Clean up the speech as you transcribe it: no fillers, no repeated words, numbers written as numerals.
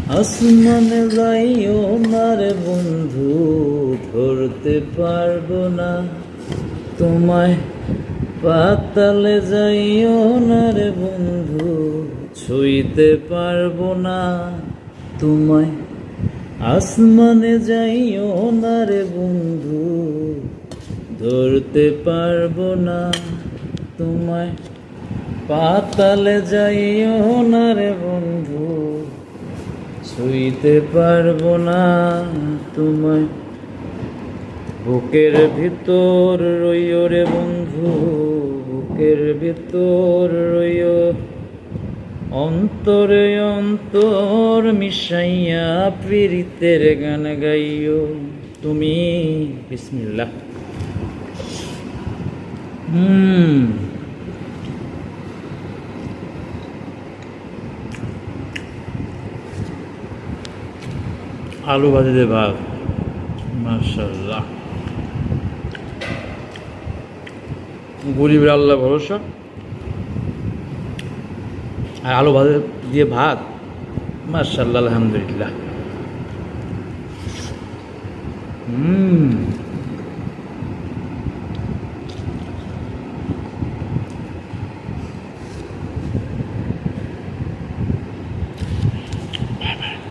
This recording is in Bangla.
আসমানে যাইও না রে বন্ধু, ধরতে পারবো না তোমায়। পাতালে যাইও না রে বন্ধু, ছুঁইতে পারবো না তোমায়। আসমানে যাইও না রে বন্ধু, ধরতে পারবো না তোমায়। পাতালে যাইও না রে বন্ধু, ছুঁইতে পারবো না তোমায়। বুকের ভিতর রইও রে বন্ধু, বুকের ভিতর রইও। অন্তরে অন্তর মিশাইয়া প্রীতের গান গাইও তুমি। বিসমিল্লাহ। আলু ভাজি দিয়ে ভাত, মাশাআল্লাহ। গরিবের আল্লাহ ভরসা। আর আলু ভাজি দিয়ে ভাত, মাশাআল্লাহ, আলহামদুলিল্লাহ।